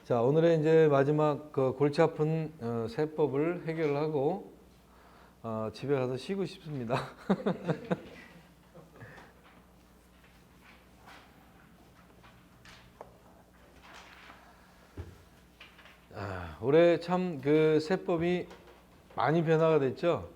자, 오늘의 이제 마지막 그 골치 아픈 세법을 해결하고 집에 가서 쉬고 싶습니다. 올해 참 그 세법이 많이 변화가 됐죠.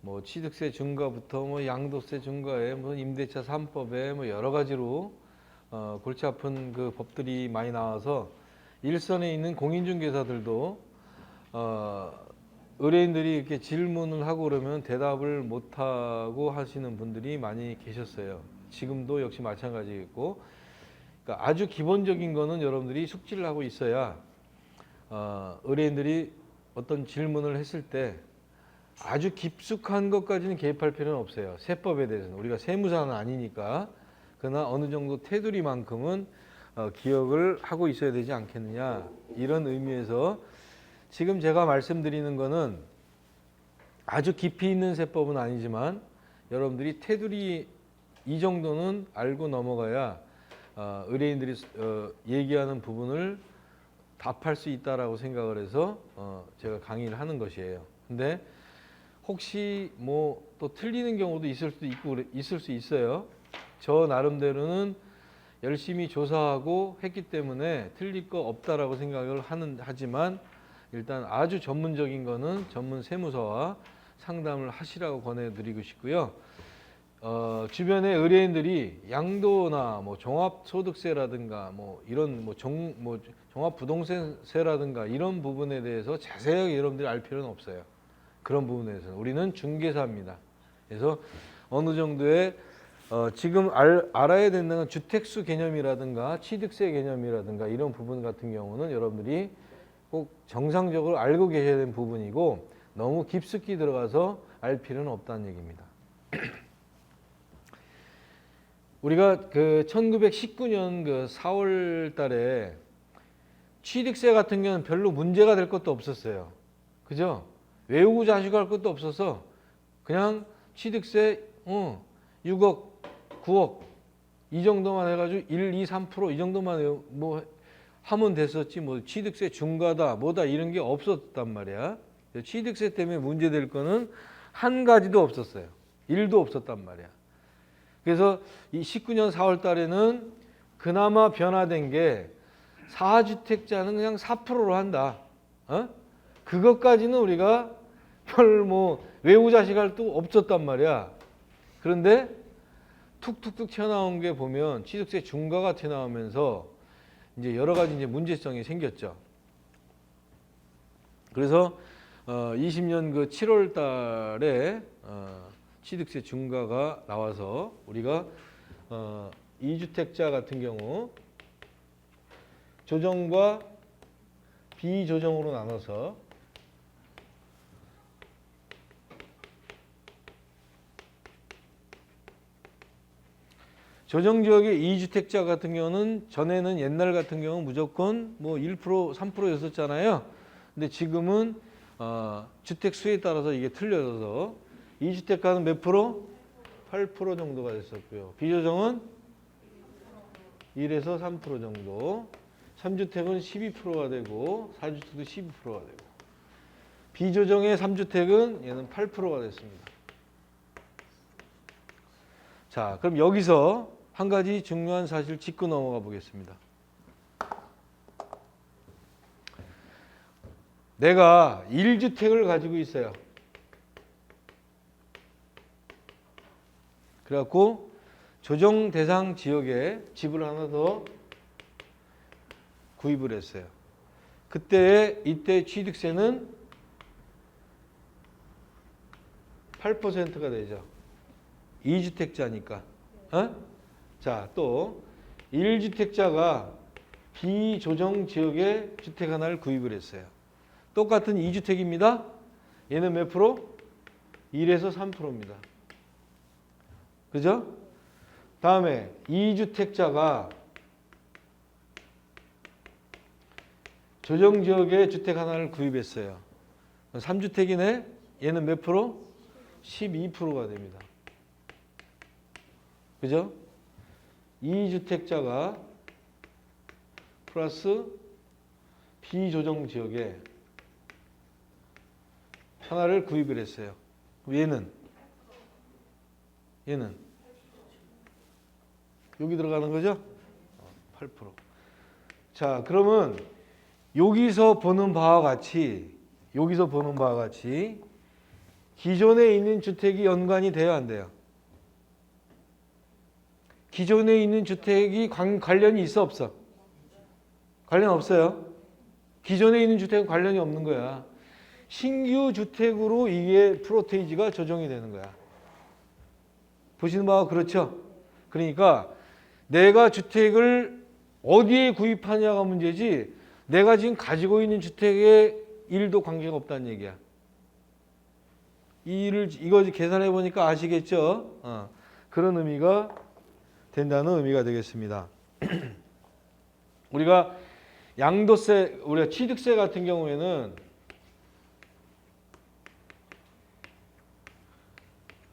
뭐 취득세 중과부터 뭐 양도세 중과에 뭐 임대차 3법에 뭐 여러 가지로 골치 아픈 그 법들이 많이 나와서 일선에 있는 공인중개사들도 의뢰인들이 이렇게 질문을 하고 그러면 대답을 못하고 하시는 분들이 많이 계셨어요. 지금도 역시 마찬가지겠고, 그러니까 아주 기본적인 거는 여러분들이 숙지를 하고 있어야 의뢰인들이 어떤 질문을 했을 때 아주 깊숙한 것까지는 개입할 필요는 없어요. 세법에 대해서는 우리가 세무사는 아니니까. 그러나 어느 정도 테두리만큼은 기억을 하고 있어야 되지 않겠느냐, 이런 의미에서 지금 제가 말씀드리는 거는 아주 깊이 있는 세법은 아니지만 여러분들이 테두리 이 정도는 알고 넘어가야 의뢰인들이 얘기하는 부분을 답할 수 있다라고 생각을 해서 제가 강의를 하는 것이에요. 근데 혹시 뭐 또 틀리는 경우도 있을 수도 있고 있을 수 있어요. 저 나름대로는 열심히 조사하고 했기 때문에 틀릴 거 없다라고 생각을 하지만 일단 아주 전문적인 거는 전문 세무서와 상담을 하시라고 권해드리고 싶고요. 주변의 의뢰인들이 양도나 뭐 종합소득세라든가 뭐 이런 뭐 종합부동산세라든가 이런 부분에 대해서 자세하게 여러분들이 알 필요는 없어요. 그런 부분에 대해서는 우리는 중개사입니다. 그래서 어느 정도의 지금 알아야 된다는 주택수 개념이라든가 취득세 개념이라든가 이런 부분 같은 경우는 여러분들이 꼭 정상적으로 알고 계셔야 되는 부분이고 너무 깊숙이 들어가서 알 필요는 없다는 얘기입니다. 우리가 그 1919년 그 4월 달에 취득세 같은 경우는 별로 문제가 될 것도 없었어요. 그죠? 외우고 자식할 것도 없어서 그냥 취득세 6억, 9억 이 정도만 해가지고 1, 2, 3% 이 정도만 뭐 하면 됐었지 뭐 취득세 중과다 뭐다 이런 게 없었단 말이야. 취득세 때문에 문제될 거는 한 가지도 없었어요. 1도 없었단 말이야. 그래서 이 19년 4월 달에는 그나마 변화된 게 4주택자는 그냥 4%로 한다. 그것까지는 우리가 별 뭐 외우자식할 도 없었단 말이야. 그런데 툭툭툭 튀어나온 게 보면 취득세 중과가 튀어나오면서 이제 여러 가지 이제 문제성이 생겼죠. 그래서 20년 그 7월 달에 취득세 중과가 나와서 우리가 2주택자 같은 경우 조정과 비조정으로 나눠서 조정지역의 2주택자 같은 경우는 전에는 옛날 같은 경우 무조건 뭐 1%, 3%였었잖아요. 근데 지금은 주택수에 따라서 이게 틀려져서 2주택가는 몇 프로? 8% 정도가 됐었고요. 비조정은 1에서 3% 정도. 3주택은 12%가 되고 4주택도 12%가 되고. 비조정의 3주택은 얘는 8%가 됐습니다. 자, 그럼 여기서 한 가지 중요한 사실 짚고 넘어가 보겠습니다. 내가 1주택을 가지고 있어요. 그래갖고 조정 대상 지역에 집을 하나 더 구입을 했어요. 이때 취득세는 8%가 되죠. 2주택자니까. 자, 또 1주택자가 비조정 지역에 주택 하나를 구입을 했어요. 똑같은 2주택입니다. 얘는 몇 프로? 1에서 3%입니다. 그죠? 다음에 2주택자가 조정 지역에 주택 하나를 구입했어요. 3주택이네. 얘는 몇 프로? 12%가 됩니다. 그죠? 2주택자가 플러스 비조정 지역에 하나를 구입을 했어요. 얘는 여기 들어가는 거죠? 8%. 자, 그러면 여기서 보는 바와 같이 기존에 있는 주택이 연관이 돼야 안 돼요? 기존에 있는 주택이 관련이 있어 없어? 관련 없어요. 기존에 있는 주택은 관련이 없는 거야. 신규 주택으로 이게 프로테이지가 조정이 되는 거야. 보시는 바와 그렇죠? 그러니까 내가 주택을 어디에 구입하냐가 문제지 내가 지금 가지고 있는 주택에 일도 관계가 없다는 얘기야. 이거 계산해 보니까 아시겠죠? 그런 의미가 된다는 의미가 되겠습니다. 우리가 양도세, 우리가 취득세 같은 경우에는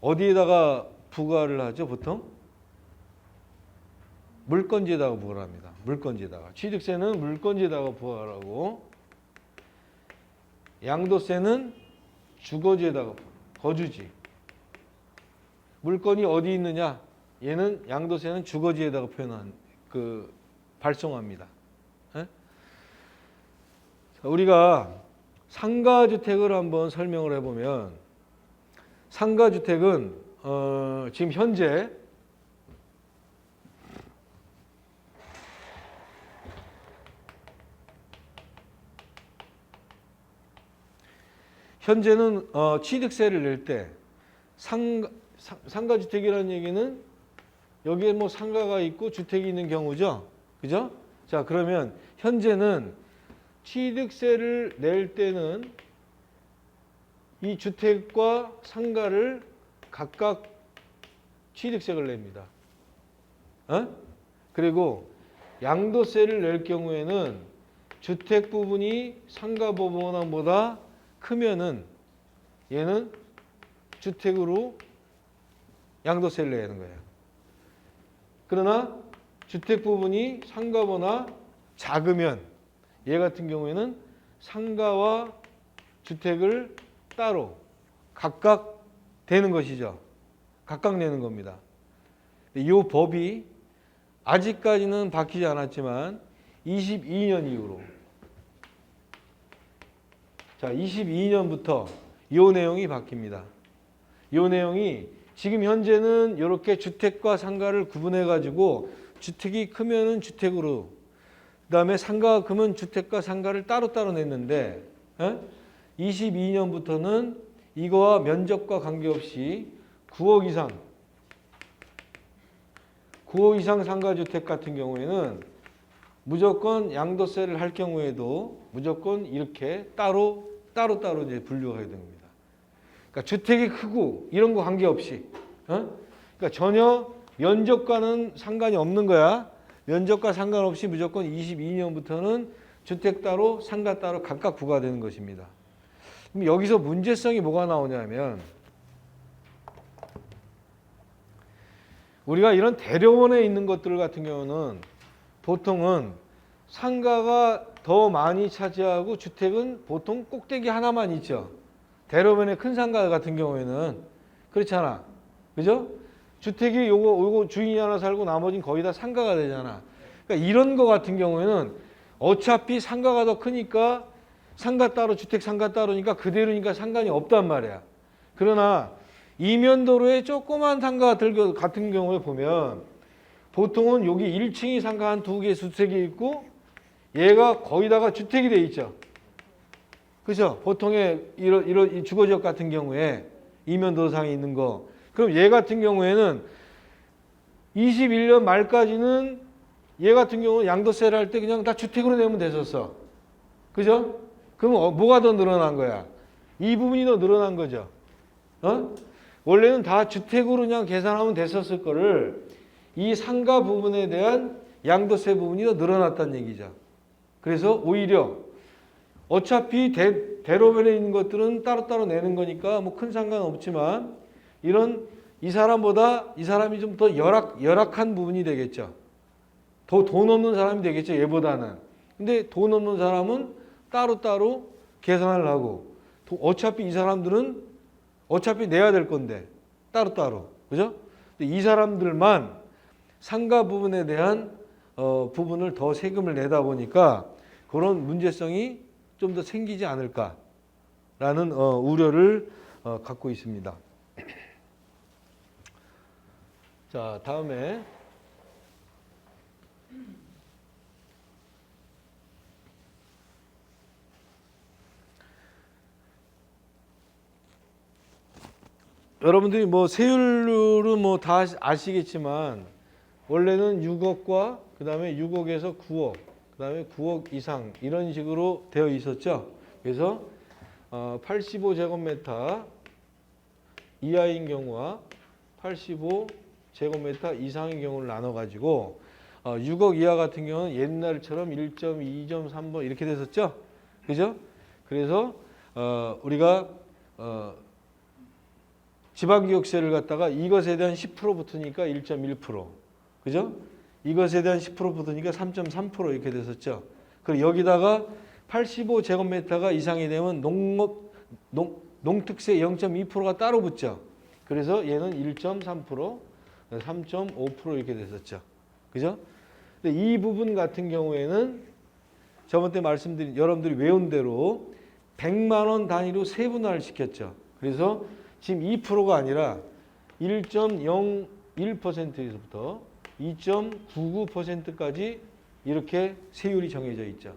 어디에다가 부과를 하죠, 보통? 물건지에다가 부과를 합니다. 물건지에다가. 취득세는 물건지에다가 부과를 하고, 양도세는 주거지에다가, 거주지. 물건이 어디 있느냐? 얘는 양도세는 주거지에다가 발송합니다. 에? 자, 우리가 상가주택을 한번 설명을 해보면, 상가주택은 지금 현재는 취득세를 낼 때 상가주택이라는 얘기는 여기에 뭐 상가가 있고 주택이 있는 경우죠. 그죠? 자, 그러면 현재는 취득세를 낼 때는 이 주택과 상가를 각각 취득세를 냅니다. 그리고 양도세를 낼 경우에는 주택 부분이 상가 부분보다 크면은 얘는 주택으로 양도세를 내는 거예요. 그러나 주택 부분이 상가보다 작으면 얘 같은 경우에는 상가와 주택을 따로 각각 되는 것이죠. 각각 내는 겁니다. 이 법이 아직까지는 바뀌지 않았지만 22년 이후로, 자, 22년부터 이 내용이 바뀝니다. 이 내용이 지금 현재는 이렇게 주택과 상가를 구분해 가지고 주택이 크면은 주택으로, 그다음에 상가가 크면 주택과 상가를 따로따로 냈는데 22년부터는 이거와 면적과 관계없이 9억 이상 상가주택 같은 경우에는 무조건 양도세를 할 경우에도 무조건 이렇게 따로 이제 분류가 됩니다. 그러니까 주택이 크고 이런 거 관계없이, 그러니까 전혀 면적과는 상관이 없는 거야. 면적과 상관없이 무조건 22년부터는 주택 따로 상가 따로 각각 부과되는 것입니다. 그럼 여기서 문제성이 뭐가 나오냐면, 우리가 이런 대려원에 있는 것들 같은 경우는 보통은 상가가 더 많이 차지하고 주택은 보통 꼭대기 하나만 있죠. 대로변의 큰 상가 같은 경우에는 그렇잖아. 그죠? 주택이 요거 주인이 하나 살고 나머지는 거의 다 상가가 되잖아. 그러니까 이런 거 같은 경우에는 어차피 상가가 더 크니까 상가 따로 주택 상가 따로니까 그대로니까 상관이 없단 말이야. 그러나 이면도로에 조그만 상가 같은 경우에 보면 보통은 여기 1층이 상가 한 2개, 2개 있고 얘가 거의다가 주택이 돼 있죠. 그죠? 보통의 이런 주거지역 같은 경우에 이면도로상에 있는 거. 그럼 얘 같은 경우에는 21년 말까지는 얘 같은 경우는 양도세를 할 때 그냥 다 주택으로 내면 됐었어. 그죠? 그럼 뭐가 더 늘어난 거야? 이 부분이 더 늘어난 거죠. 원래는 다 주택으로 그냥 계산하면 됐었을 거를 이 상가 부분에 대한 양도세 부분이 더 늘어났다는 얘기죠. 그래서 오히려 어차피 대로변에 있는 것들은 따로따로 내는 거니까 뭐 큰 상관은 없지만 이런 이 사람이 좀 더 열악한 부분이 되겠죠. 더 돈 없는 사람이 되겠죠, 얘보다는. 근데 돈 없는 사람은 따로따로 계산을 하고, 어차피 이 사람들은 어차피 내야 될 건데, 따로따로. 그죠? 근데 이 사람들만 상가 부분에 대한 부분을 더 세금을 내다 보니까 그런 문제성이 좀 더 생기지 않을까라는 우려를 갖고 있습니다. 자, 다음에 여러분들이 뭐 세율은 뭐 다 아시겠지만 원래는 6억과 그다음에 6억에서 9억, 그다음에 9억 이상 이런 식으로 되어 있었죠. 그래서 85제곱미터 이하인 경우와 85제곱미터 이상인 경우를 나눠 가지고 6억 이하 같은 경우는 옛날처럼 1.2, 2.3번 이렇게 됐었죠. 그죠? 그래서 우리가 지방기업세를 갖다가 이것에 대한 10% 붙으니까 1.1%. 그죠? 이것에 대한 10% 붙으니까 3.3% 이렇게 됐었죠. 그리고 여기다가 85제곱미터가 이상이 되면 농특세 0.2%가 따로 붙죠. 그래서 얘는 1.3%, 3.5% 이렇게 됐었죠. 그죠? 근데 이 부분 같은 경우에는 저번 때 말씀드린 여러분들이 외운 대로 100만 원 단위로 세분화를 시켰죠. 그래서 지금 2%가 아니라 1.01%에서부터 2.99%까지 이렇게 세율이 정해져 있죠.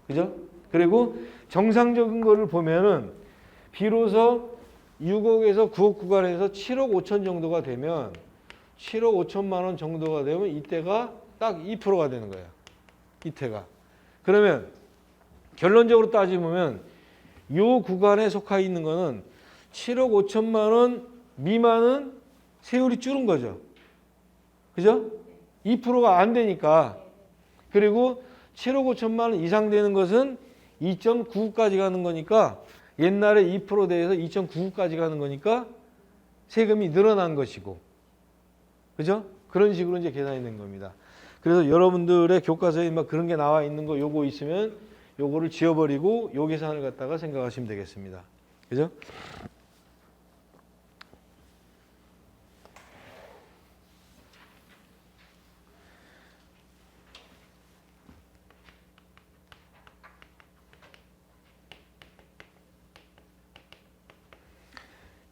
그죠? 그리고 정상적인 거를 보면은 비로소 6억에서 9억 구간에서 7억 5천 정도가 되면 7억 5천만 원 정도가 되면 이때가 딱 2%가 되는 거예요. 이때가. 그러면 결론적으로 따지면 이 구간에 속하 있는 거는 7억 5천만 원 미만은 세율이 줄은 거죠. 그죠? 2%가 안 되니까. 그리고 7억 5천만 원 이상 되는 것은 2.99까지 가는 거니까 옛날에 2% 대해서 2.99까지 가는 거니까 세금이 늘어난 것이고. 그죠? 그런 식으로 이제 계산이 된 겁니다. 그래서 여러분들의 교과서에 막 그런 게 나와 있는 거 요거 있으면 요거를 지워버리고 요 계산을 갖다가 생각하시면 되겠습니다. 그죠?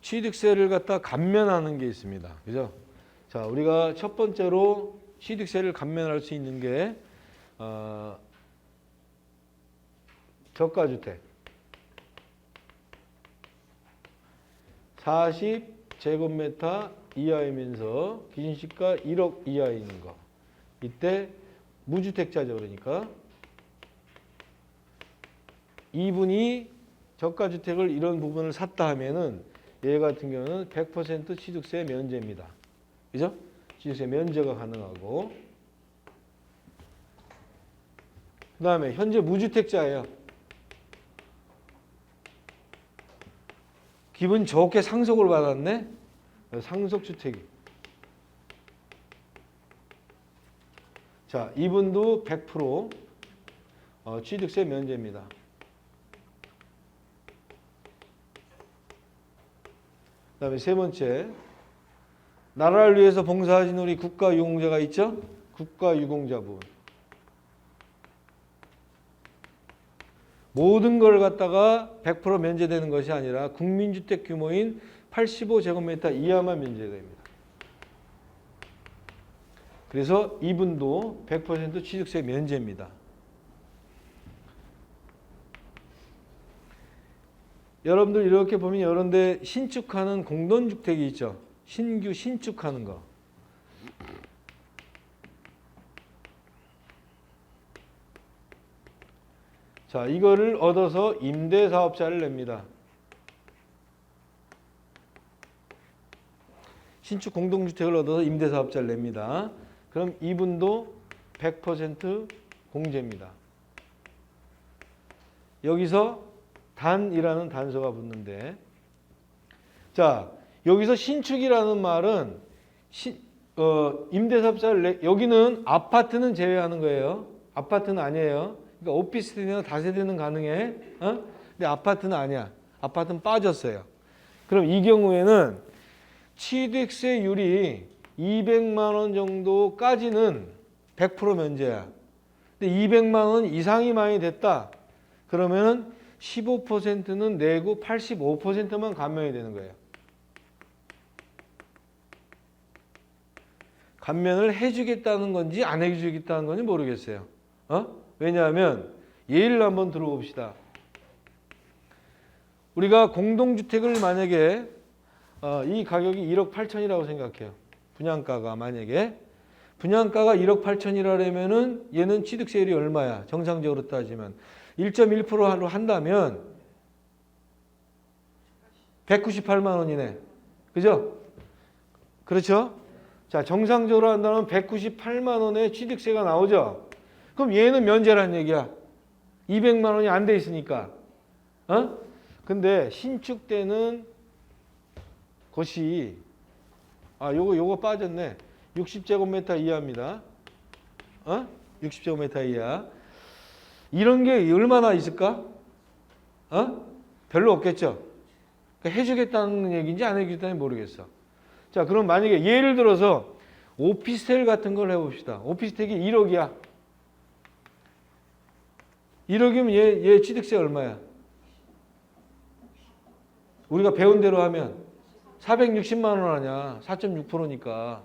취득세를 갖다 감면하는 게 있습니다. 그죠? 자, 우리가 첫 번째로 취득세를 감면할 수 있는 게 저가주택 40제곱미터 이하이면서 기준시가 1억 이하에 있는 거. 이때 무주택자죠. 그러니까 이분이 저가주택을 이런 부분을 샀다 하면은 얘 같은 경우는 100% 취득세 면제입니다. 그죠? 취득세 면제가 가능하고. 그 다음에 현재 무주택자예요. 기분 좋게 상속을 받았네? 상속주택이. 자, 이분도 100% 취득세 면제입니다. 그 다음에 세 번째, 나라를 위해서 봉사하신 우리 국가유공자가 있죠? 국가유공자 부분. 모든 걸 갖다가 100% 면제되는 것이 아니라 국민주택 규모인 85제곱미터 이하만 면제됩니다. 그래서 이분도 100% 취득세 면제입니다. 여러분들 이렇게 보면 여러 데 신축하는 공동주택이 있죠. 신규 신축하는 거. 자, 이거를 얻어서 임대사업자를 냅니다. 신축 공동주택을 얻어서 임대사업자를 냅니다. 그럼 이분도 100% 공제입니다. 여기서 단이라는 단서가 붙는데, 자, 여기서 신축이라는 말은 임대사업자를 여기는 아파트는 제외하는 거예요. 아파트는 아니에요. 그러니까 오피스텔이나 다세대는 가능해. 근데 아파트는 아니야. 아파트는 빠졌어요. 그럼 이 경우에는 취득세율이 200만 원 정도까지는 100% 면제야. 근데 200만 원 이상이 많이 됐다. 그러면은 15%는 내고 85%만 감면이 되는 거예요. 감면을 해주겠다는 건지 안 해주겠다는 건지 모르겠어요. 왜냐하면 예를 한번 들어봅시다. 우리가 공동주택을 만약에 이 가격이 1억 8천이라고 생각해요. 분양가가 만약에 분양가가 1억 8천이라면은 얘는 취득세율이 얼마야? 정상적으로 따지면 1.1%로 한다면 198만 원이네. 그죠? 그렇죠? 자, 정상적으로 한다면 198만 원의 취득세가 나오죠? 그럼 얘는 면제란 얘기야. 200만 원이 안 돼 있으니까. 근데 신축 때는 것이 요거 빠졌네. 60제곱미터 이하입니다. 60제곱미터 이하. 이런 게 얼마나 있을까? 별로 없겠죠. 그러니까 해주겠다는 얘기인지 안 해주겠다는 모르겠어. 자, 그럼 만약에 예를 들어서 오피스텔 같은 걸 해봅시다. 오피스텔이 1억이야. 1억이면 얘 취득세 얼마야? 우리가 배운 대로 하면 460만 원 아니야. 4.6%니까.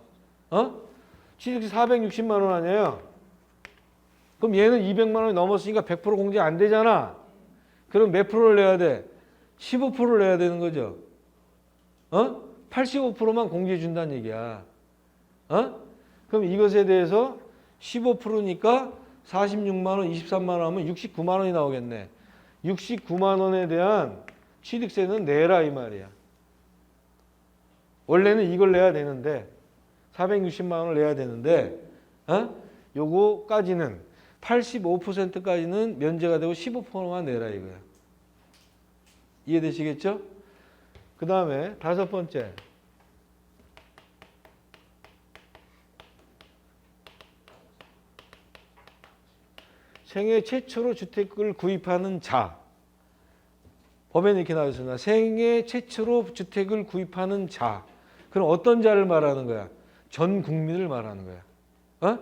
취득세 460만 원 아니에요? 그럼 얘는 200만 원이 넘었으니까 100% 공제 안 되잖아. 그럼 몇 프로를 내야 돼? 15%를 내야 되는 거죠. 85%만 공제해 준다는 얘기야. 그럼 이것에 대해서 15%니까 46만 원, 23만 원 하면 69만 원이 나오겠네. 69만 원에 대한 취득세는 내라 이 말이야. 원래는 이걸 내야 되는데 460만 원을 내야 되는데 요거까지는 85%까지는 면제가 되고 15%만 내라 이거야. 이해되시겠죠? 그 다음에 5번째. 생애 최초로 주택을 구입하는 자. 법에는 이렇게 나와 있습니다. 생애 최초로 주택을 구입하는 자. 그럼 어떤 자를 말하는 거야? 전 국민을 말하는 거야.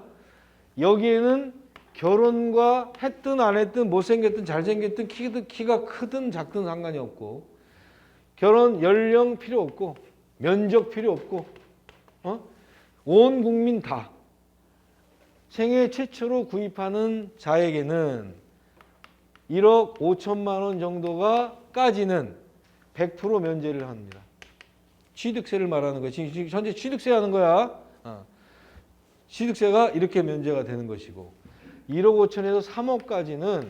여기에는 결혼과 했든 안 했든 못생겼든 잘생겼든 키가 크든 작든 상관이 없고 결혼 연령 필요 없고 면적 필요 없고 온 국민 다 생애 최초로 구입하는 자에게는 1억 5천만 원 정도가 까지는 100% 면제를 합니다. 취득세를 말하는 거야. 지금 현재 취득세 하는 거야. 취득세가 이렇게 면제가 되는 것이고 1억 5천에서 3억까지는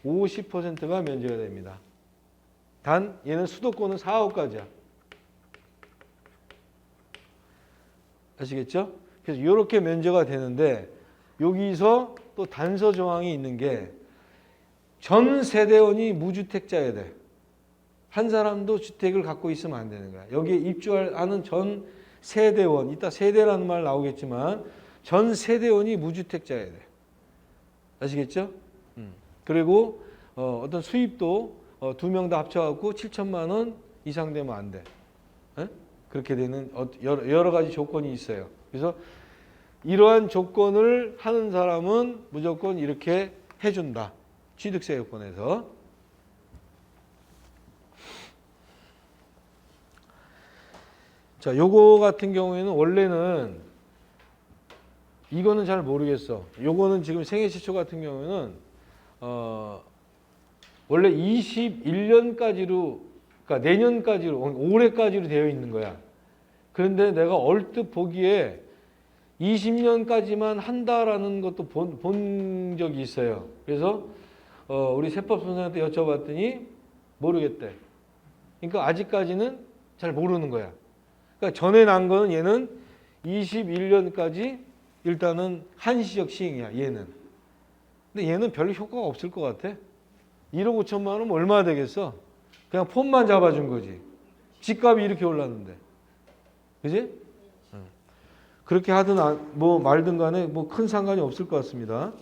50%가 면제가 됩니다. 단 얘는 수도권은 4억까지야. 아시겠죠? 그래서 이렇게 면제가 되는데 여기서 또 단서 조항이 있는 게 전 세대원이 무주택자여야 돼. 한 사람도 주택을 갖고 있으면 안 되는 거야. 여기에 입주하는 전 세대원, 이따 세대라는 말 나오겠지만 전 세대원이 무주택자여야 돼. 아시겠죠? 그리고 어떤 수입도 2명 다 합쳐갖고 7천만 원 이상 되면 안 돼. 그렇게 되는 여러 가지 조건이 있어요. 그래서 이러한 조건을 하는 사람은 무조건 이렇게 해준다. 취득세 요건에서. 자, 요거 같은 경우에는 원래는 이거는 잘 모르겠어. 요거는 지금 생애 최초 같은 경우에는 원래 21년까지로 그러니까 내년까지로 올해까지로 되어 있는 거야. 그런데 내가 얼뜻 보기에 20년까지만 한다라는 것도 본 적이 있어요. 그래서 우리 세법 선생한테 여쭤봤더니 모르겠대. 그러니까 아직까지는 잘 모르는 거야. 그러니까 전에 난 거는 얘는 21년까지 일단은 한시적 시행이야. 얘는. 근데 얘는 별로 효과가 없을 것 같아. 1억 5천만 원은 얼마 되겠어? 그냥 폰만 잡아준 거지. 집값이 이렇게 올랐는데. 그지? 그렇게 하든 뭐 말든 간에 뭐 큰 상관이 없을 것 같습니다.